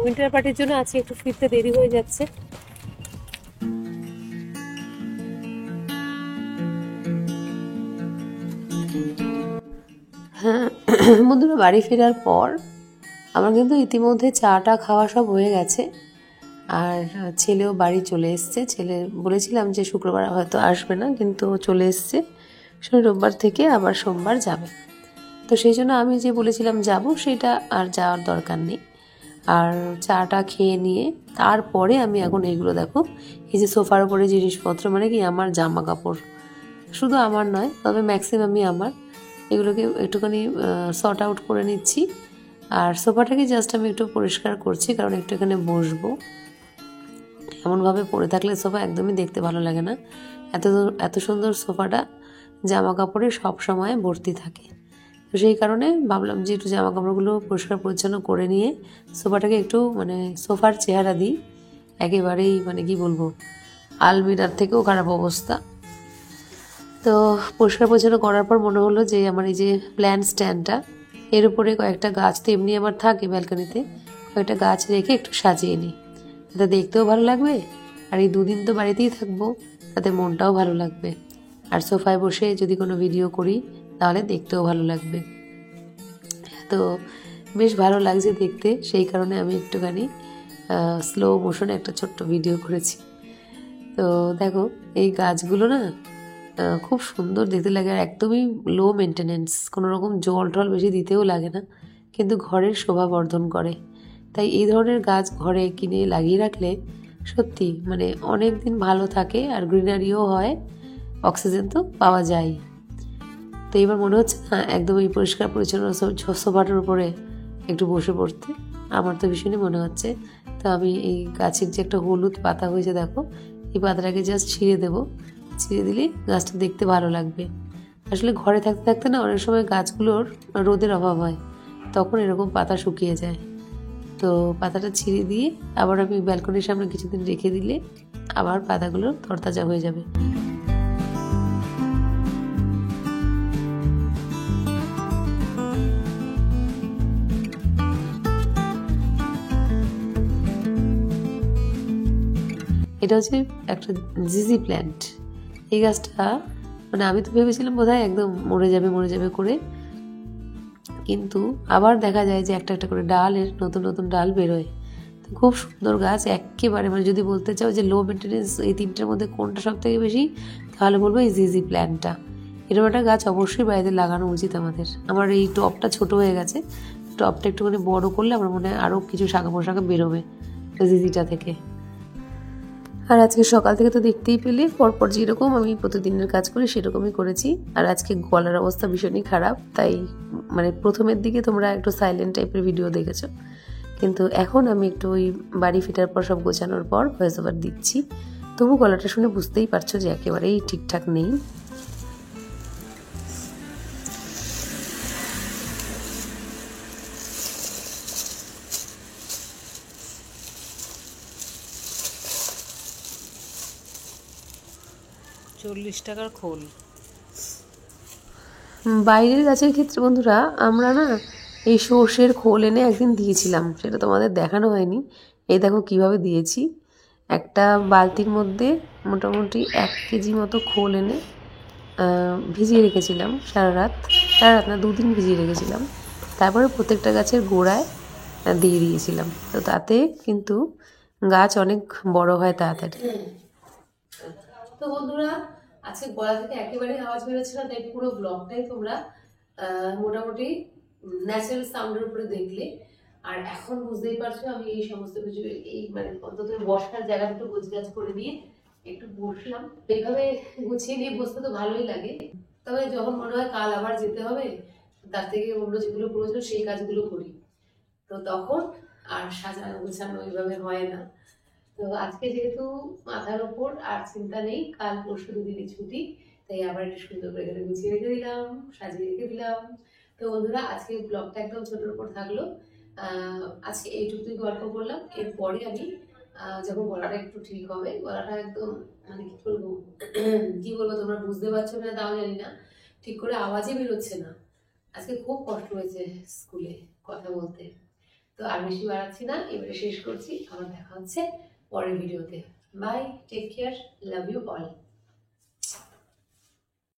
Winter পার্টির জন্য আজকে একটু ফিরতে দেরি হয়ে যাচ্ছে। হ্যাঁ বন্ধুরা, বাড়ি ফেরার পর আমার কিন্তু ইতিমধ্যে চাটা খাওয়া সব হয়ে গেছে, আর ছেলেও বাড়ি চলে এসছে। ছেলে বলেছিলাম যে শুক্রবার হয়তো আসবে না, কিন্তু চলে এসছে। শনি রোববার থেকে আবার সোমবার যাবে। তো সেই জন্য আমি যে বলেছিলাম যাব, সেটা আর যাওয়ার দরকার নেই। আর চাটা খেয়ে নিয়ে তারপরে আমি এখন এইগুলো দেখো, এই যে সোফার উপরে জিনিসপত্র, মানে কি আমার জামা কাপড়, শুধু আমার নয় তবে ম্যাক্সিমামই আমার, এগুলোকে একটুখানি সর্ট আউট করে নিচ্ছি। আর সোফাটাকে জাস্ট আমি একটু পরিষ্কার করছি, কারণ একটু এখানে বসবো। এমনভাবে পড়ে থাকলে সোফা একদমই দেখতে ভালো লাগে না। এত এত সুন্দর সোফাটা জামা কাপড়ে সব সময় ভর্তি থাকে। তো সেই কারণে ভাবলাম যে একটু জামা কাপড়গুলো পরিষ্কার পরিচ্ছন্ন করে নিয়ে সোফাটাকে একটু মানে সোফার চেহারা দিই। একেবারেই মানে কি বলবো, আলমিরার থেকেও খারাপ অবস্থা। তো পরিষ্কার পরিচ্ছন্ন করার পর মনে হলো যে আমার এই যে প্ল্যান্ট স্ট্যান্ডটা, এর উপরে কয়েকটা গাছ তো এমনি আমার থাকে ব্যালকনিতে, কয়েকটা গাছ রেখে একটু সাজিয়ে নিই। তাতে দেখতেও ভালো লাগবে, আর এই দুদিন তো বাড়িতেই থাকবো, তাতে মনটাও ভালো লাগবে। আর সোফায় বসে যদি কোনো ভিডিও করি তাহলে দেখতেও ভালো লাগবে। তো বেশ ভালো লাগছে দেখতে, সেই কারণে আমি একটুখানি স্লো মোশনে একটা ছোট্ট ভিডিও করেছি। তো দেখো এই গাছগুলো না খুব সুন্দর দেখতে লাগে, আর একদমই লো মেনটেনেন্স, কোনো রকম জল টল বেশি দিতেও লাগে না, কিন্তু ঘরের শোভা বর্ধন করে। তাই এই ধরনের গাছ ঘরে কিনে লাগিয়ে রাখলে সত্যি মানে অনেক দিন ভালো থাকে, আর গ্রিনারিও হয়, অক্সিজেন তো পাওয়া যায়। তো এবার মনে হচ্ছে না একদম এই পরিষ্কার পরিচ্ছন্ন সোফাটার উপরে একটু বসে পড়তে, আমার তো ভীষণই মনে হচ্ছে। তো আমি এই গাছের যে একটা হলুদ পাতা হয়েছে দেখো, এই পাতাটাকে জাস্ট ছিঁড়ে দেবো। ছিঁড়ে দিলে গাছটা দেখতে ভালো লাগবে। আসলে ঘরে থাকতে থাকতে না অনেক সময় গাছগুলোর রোদের অভাব হয়, তখন এরকম পাতা শুকিয়ে যায়। তো পাতাটা ছিঁড়ে দিয়ে আবার আমি ব্যালকনির সামনে কিছুদিন রেখে দিলে আবার পাতাগুলো তরতাজা হয়ে যাবে। এটা হচ্ছে একটা জিজি প্ল্যান্ট। এই গাছটা মানে আমি তো ভেবেছিলাম বোধহয় একদম মরে যাবে করে, কিন্তু আবার দেখা যায় যে একটা একটা করে ডালের নতুন নতুন ডাল বেরোয়। তো খুব সুন্দর গাছ একেবারে, মানে যদি বলতে চাও যে লো মেনটেনেন্স এই তিনটার মধ্যে কোনটা সব থেকে বেশি, তাহলে বলবো এই জিজি প্ল্যান্টটা। এরকম একটা গাছ অবশ্যই বাড়িতে লাগানো উচিত আমাদের। আমার এই টবটা ছোট হয়ে গেছে, টবটা একটুখানি বড় করলে আমার মনে হয় আরও কিছু শাখা পোশাকা বেরোবে জিজিটা থেকে। আর আজকে সকাল থেকে তো দেখতেই পেলে পরপর যেরকম আমি প্রতিদিনের কাজ করি সেরকমই করেছি। আর আজকে গলার অবস্থা ভীষণই খারাপ, তাই মানে প্রথমের দিকে তোমরা একটু সাইলেন্ট টাইপের ভিডিও দেখেছো, কিন্তু এখন আমি একটু ওই বাড়ি ফেরার পর সব গোছানোর পর ভয়েস ওভার দিচ্ছি। তবু গলাটা শুনে বুঝতেই পারছো যে একেবারেই ঠিকঠাক নেই। 40 টাকার খোল। বাইরের গাছের ক্ষেত্রে বন্ধুরা আমরা না এই সর্ষের খোল এনে একদিন দিয়েছিলাম, সেটা তোমাদের দেখানো হয়নি। এই দেখো কিভাবে দিয়েছি। একটা বালতির মধ্যে মোটামুটি 1 কেজি মতো খোল এনে ভিজিয়ে রেখেছিলাম সারা রাত না 2 দিন ভিজিয়ে রেখেছিলাম। তারপরে প্রত্যেকটা গাছের গোড়ায় দিয়ে দিয়েছিলাম। তো তাতে কিন্তু গাছ অনেক বড় হয় তাড়াতাড়ি। তো বন্ধুরা, আজকে গলা থেকে একেবারে আওয়াজ বেরোচ্ছে না, তাই পুরো ব্লগটাই তোমরা মোটামুটি ন্যাচারাল সাউন্ডের উপরে দেখলে। আর এখন বুঝতেই পারছো আমি এই সমস্ত কিছু এই মানে অন্তত বসার জায়গাটা একটু গোছগাছ করে দিয়ে একটু বসলাম। এইভাবে গুছিয়ে নিয়ে বসতে তো ভালোই লাগে, তবে যখন মনে হয় কাল আবার যেতে হবে, তার থেকে অন্য যেগুলো প্রয়োজন সেই কাজগুলো করি, তো তখন আর সাজানো গোছানো ওইভাবে হয় না। তো আজকে যেহেতু মাথার ওপর আর চিন্তা নেই, কাল পরশু 2 দিনই ছুটি, তাই আবার একটু সুন্দর করে এখানে গুছিয়ে রেখে দিলাম, সাজিয়ে রেখে দিলাম। তো বন্ধুরা, আজকে ব্লগটা একদম ছোটোর উপর থাকলো। আজকে এইটুকুই গল্প করলাম। এরপরে আমি যখন গলাটা একটু ঠিক হবে, গলাটা একদম মানে কি বলবো তোমরা বুঝতে পারছো না তাও জানি না, ঠিক করে আওয়াজই বেরোচ্ছে না। আজকে খুব কষ্ট হয়েছে স্কুলে কথা বলতে। তো আর বেশি বাড়াচ্ছি না, এবারে শেষ করছি। আবার দেখা হচ্ছে পরের ভিডিওতে। Bye, take care, love you all.